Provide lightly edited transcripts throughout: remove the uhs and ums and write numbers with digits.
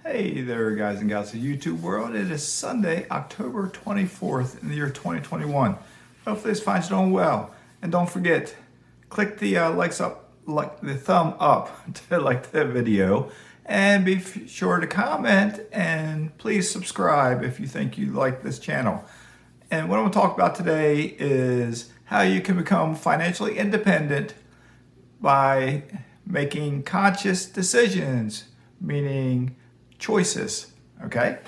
Hey there, guys and gals of YouTube world. It is Sunday, October 24th in the year 2021. Hopefully this finds you doing well. And don't forget, click the the thumb up to like the video. And be sure to comment and please subscribe if you think you like this channel. And what I'm going to talk about today is how you can become financially independent by making conscious decisions, meaning choices, okay?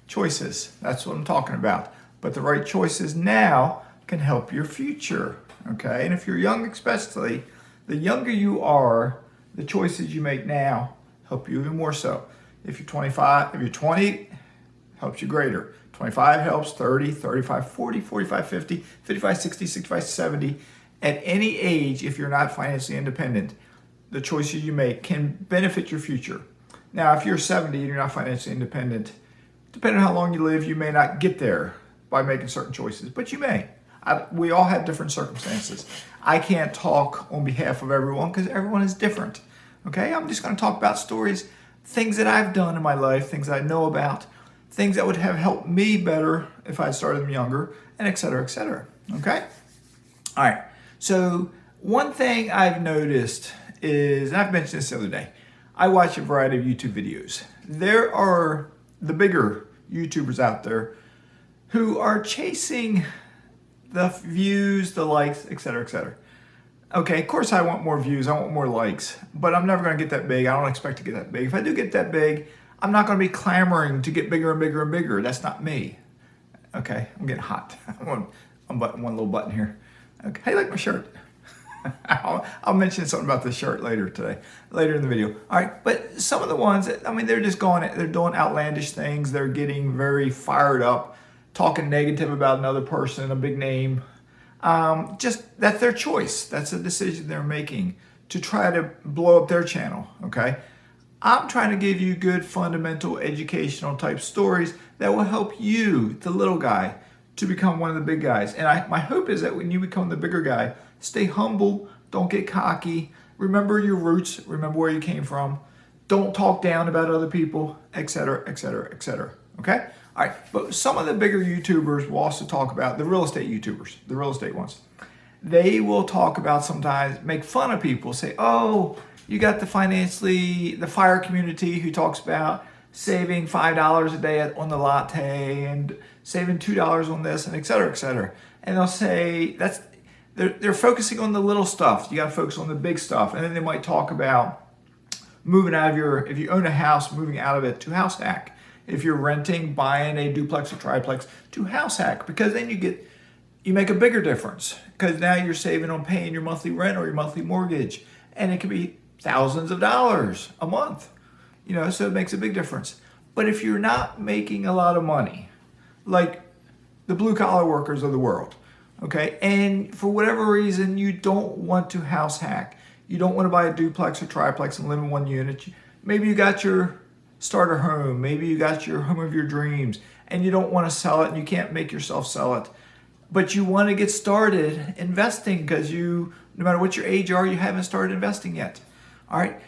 Choices, that's what I'm talking about. But the right choices now can help your future, okay? And if you're young especially, the younger you are, the choices you make now help you even more so. If you're 25, if you're 20, helps you greater. 25 helps, 30, 35, 40, 45, 50, 55, 60, 65, 70. At any age, if you're not financially independent, the choices you make can benefit your future. Now, if you're 70 and you're not financially independent, depending on how long you live, you may not get there by making certain choices, but you may. We all have different circumstances. I can't talk on behalf of everyone because everyone is different. Okay, I'm just going to talk about stories, things that I've done in my life, things I know about, things that would have helped me better if I started them younger, and et cetera, et cetera. Okay? All right. So one thing I've noticed is, and I've mentioned this the other day, I watch a variety of YouTube videos. There are the bigger YouTubers out there who are chasing the views, the likes, et cetera, et cetera. Okay, of course I want more views, I want more likes, but I'm never going to get that big. I don't expect to get that big. If I do get that big, I'm not going to be clamoring to get bigger and bigger and bigger. That's not me. Okay, I'm getting hot. I'm button one little button here. Okay, how do you like my shirt? I'll mention something about this shirt later in the video. All right, but some of the ones, they're just they're doing outlandish things. They're getting very fired up, talking negative about another person, a big name. Just that's their choice. That's a decision they're making to try to blow up their channel, okay? I'm trying to give you good fundamental educational type stories that will help you, the little guy, to become one of the big guys. And my hope is that when you become the bigger guy, stay humble, don't get cocky, remember your roots, remember where you came from, don't talk down about other people, etc., etc., etc. Okay? All right, but some of the bigger YouTubers will also talk about the real estate YouTubers, the real estate ones. They will talk about sometimes, make fun of people, say, oh, you got the FIRE community who talks about saving $5 a day on the latte and saving $2 on this and et cetera, et cetera. And they'll say they're focusing on the little stuff. You got to focus on the big stuff. And then they might talk about moving out of if you own a house, moving out of it to house hack. If you're renting, buying a duplex or triplex to house hack, because then you make a bigger difference because now you're saving on paying your monthly rent or your monthly mortgage. And it can be thousands of dollars a month, so it makes a big difference. But if you're not making a lot of money, like the blue collar workers of the world, okay, and for whatever reason you don't want to house hack, you don't want to buy a duplex or triplex and live in one unit, maybe you got your starter home, maybe you got your home of your dreams and you don't want to sell it and you can't make yourself sell it, but you want to get started investing because no matter what your age are, you haven't started investing yet. All right,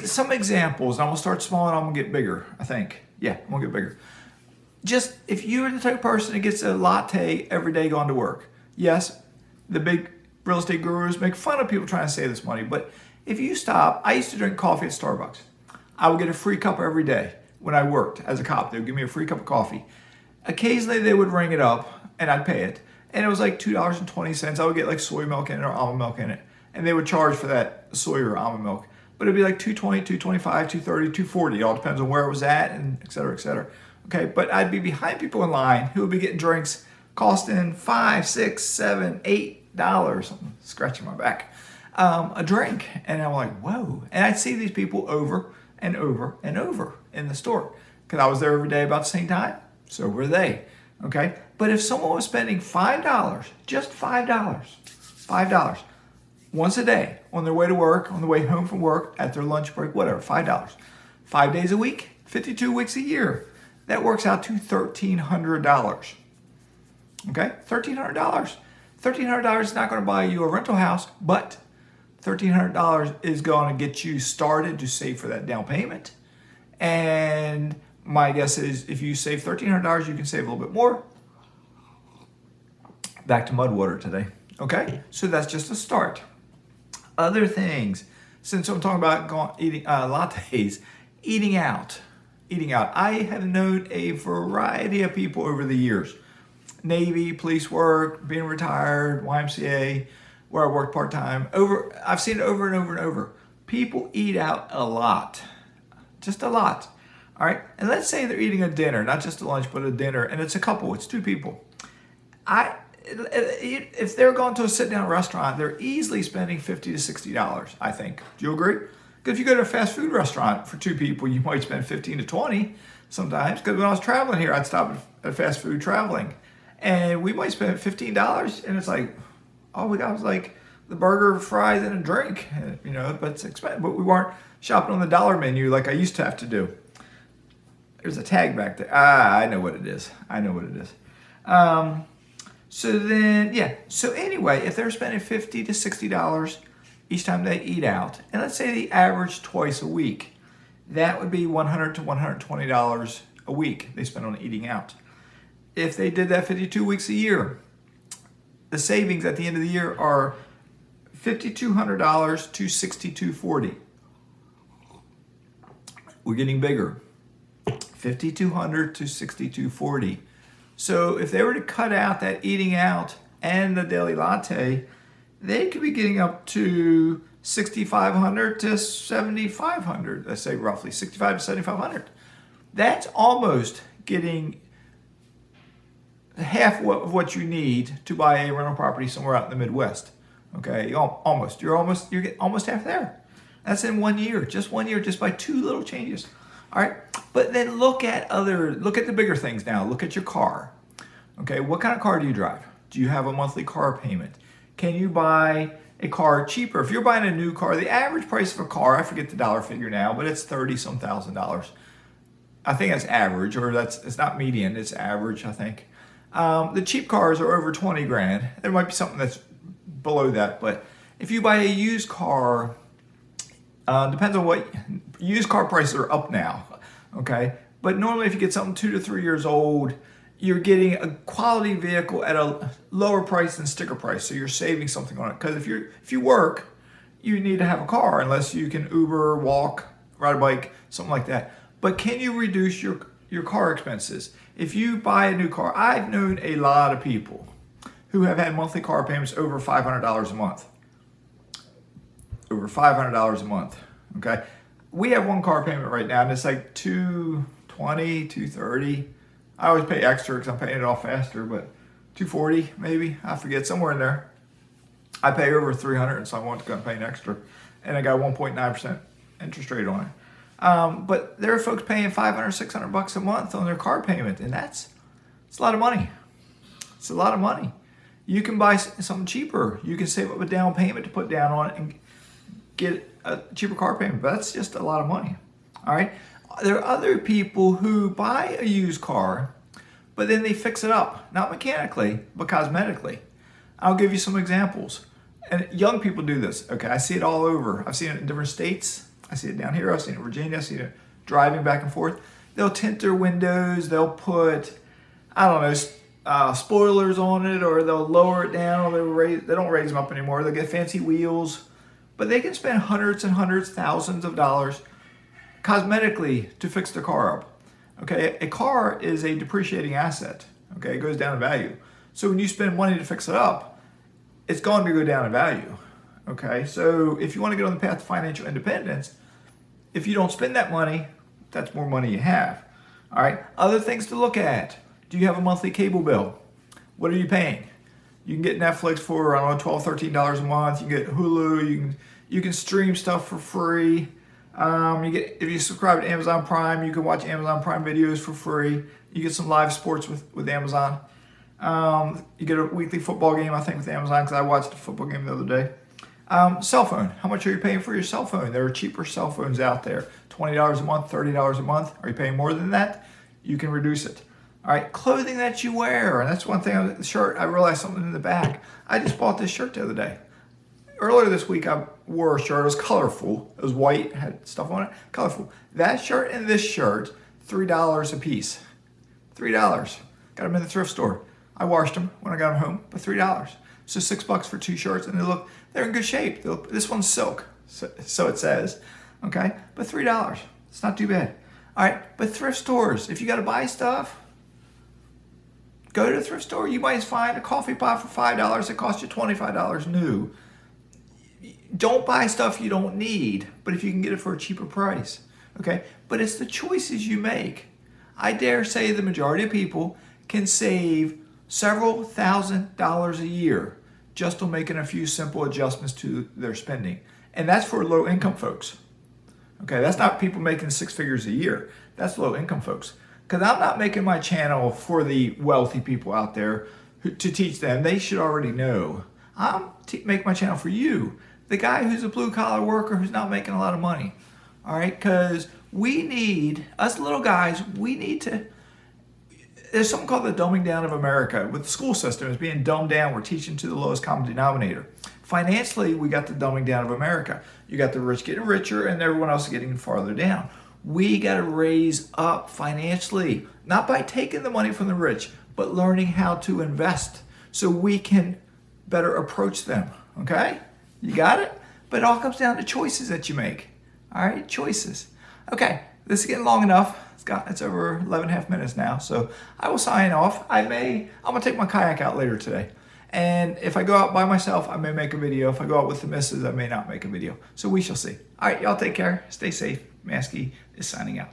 some examples. I'm gonna start small and I'm gonna get bigger. I think, yeah, I'm gonna get bigger. Just if you're the type of person that gets a latte every day going to work, yes, the big real estate gurus make fun of people trying to save this money, but if you stop, I used to drink coffee at Starbucks. I would get a free cup every day when I worked as a cop. They would give me a free cup of coffee. Occasionally they would ring it up and I'd pay it. And it was like $2.20. I would get like soy milk in it or almond milk in it. And they would charge for that soy or almond milk. But it'd be like $2.20, $2.25, $2.30, $2.40. It all depends on where it was at and et cetera, et cetera. Okay, but I'd be behind people in line who would be getting drinks costing $5, $6, $7, $8. I'm scratching my back. A drink. And I'm like, whoa. And I'd see these people over and over and over in the store because I was there every day about the same time. So were they. Okay, but if someone was spending $5, just $5 once a day on their way to work, on the way home from work, at their lunch break, whatever, $5, 5 days a week, 52 weeks a year, that works out to $1,300. Okay, $1,300. $1,300 is not going to buy you a rental house, but $1,300 is going to get you started to save for that down payment And my guess is if you save $1,300, you can save a little bit more. Back to mud water today. Okay, so that's just a start. Other things, since I'm talking about eating lattes, eating out. I have known a variety of people over the years. Navy, police work, being retired, YMCA, where I worked part-time. I've seen it over and over and over. People eat out a lot, just a lot. All right, and let's say they're eating a dinner, not just a lunch, but a dinner, and it's a couple, it's two people. If they're going to a sit-down restaurant, they're easily spending $50 to $60, I think. Do you agree? Because if you go to a fast food restaurant for two people, you might spend 15 to 20 sometimes. Because when I was traveling here, I'd stop at fast food traveling, and we might spend $15, and it's like, all we got was like the burger, fries, and a drink. But it's expensive. But we weren't shopping on the dollar menu like I used to have to do. There's a tag back there. I know what it is. So anyway, if they're spending $50 to $60 each time they eat out, and let's say the average twice a week, that would be $100 to $120 a week they spend on eating out. If they did that 52 weeks a year, the savings at the end of the year are $5,200 to $6,240. We're getting bigger. $5,200 to $6,240. So if they were to cut out that eating out and the daily latte, they could be getting up to $6,500 to $7,500. Let's say roughly $6,500 to $7,500. That's almost getting half of what you need to buy a rental property somewhere out in the Midwest. Okay, you're getting almost half there. That's in 1 year, just by two little changes. All right, but then look at the bigger things now. Look at your car. Okay, what kind of car do you drive? Do you have a monthly car payment? Can you buy a car cheaper? If you're buying a new car, the average price of a car, I forget the dollar figure now, but it's $30-some thousand. I think that's average, or it's not median, it's average, I think. The cheap cars are over 20 grand. There might be something that's below that, but if you buy a used car, depends on what used car prices are up now, okay? But normally if you get something 2 to 3 years old, you're getting a quality vehicle at a lower price than sticker price, so you're saving something on it. Because if you work, you need to have a car unless you can Uber, walk, ride a bike, something like that. But can you reduce your car expenses? If you buy a new car, I've known a lot of people who have had monthly car payments over $500 a month. Over $500 a month, okay? We have one car payment right now, and it's like $220, $230. I always pay extra because I'm paying it off faster, but $240 maybe, I forget, somewhere in there. I pay over $300, and so I want to go and pay an extra, and I got 1.9% interest rate on it. But there are folks paying $500, $600 a month on their car payment, and it's a lot of money. It's a lot of money. You can buy something cheaper. You can save up a down payment to put down on it and get a cheaper car payment, but that's just a lot of money. All right. There are other people who buy a used car, but then they fix it up, not mechanically, but cosmetically. I'll give you some examples. And young people do this. Okay, I see it all over. I've seen it in different states. I see it down here. I've seen it in Virginia. I've seen it driving back and forth. They'll tint their windows. They'll put, spoilers on it, or they'll lower it down, or they don't raise them up anymore. They'll get fancy wheels. But they can spend hundreds and hundreds, thousands of dollars cosmetically to fix their car up. Okay, a car is a depreciating asset. Okay, it goes down in value. So when you spend money to fix it up, it's going to go down in value. Okay, so if you want to get on the path to financial independence, if you don't spend that money, that's more money you have. All right, other things to look at. Do you have a monthly cable bill? What are you paying? You can get Netflix for, $12, $13 a month. You can get Hulu. You can stream stuff for free. If you subscribe to Amazon Prime, you can watch Amazon Prime videos for free. You get some live sports with Amazon. You get a weekly football game, I think, with Amazon, because I watched a football game the other day. Cell phone. How much are you paying for your cell phone? There are cheaper cell phones out there. $20 a month, $30 a month. Are you paying more than that? You can reduce it. All right, clothing that you wear. And that's one thing, the shirt, I realized something in the back. I just bought this shirt the other day. earlier this week I wore a shirt. It was colorful. It was white, had stuff on it, colorful. That shirt and this shirt, $3 a piece. $3. Got them in the thrift store. I washed them when I got them home, but $3. So $6 for 2 shirts, and they're in good shape. This one's silk, so it says, okay? But $3, it's not too bad. All right, but thrift stores, if you got to buy stuff, go to the thrift store. You might find a coffee pot for $5 that costs you $25 new. Don't buy stuff you don't need, but if you can get it for a cheaper price, okay? But it's the choices you make. I dare say the majority of people can save several $1,000s a year just on making a few simple adjustments to their spending. And that's for low income folks. Okay, that's not people making 6 figures a year. That's low income folks. Because I'm not making my channel for the wealthy people out there to teach them. They should already know. I'm making my channel for you, the guy who's a blue collar worker who's not making a lot of money. All right, because we need, us little guys, we need to, there's something called the dumbing down of America. With the school system, it's being dumbed down. We're teaching to the lowest common denominator. Financially, we got the dumbing down of America. You got the rich getting richer and everyone else getting farther down. We got to raise up financially, not by taking the money from the rich, but learning how to invest so we can better approach them, okay? You got it? But it all comes down to choices that you make, all right? Choices. Okay, this is getting long enough. It's over 11.5 minutes now, so I will sign off. I'm gonna take my kayak out later today. And if I go out by myself, I may make a video. If I go out with the missus, I may not make a video. So we shall see. All right, y'all take care. Stay safe. Mazske is signing out.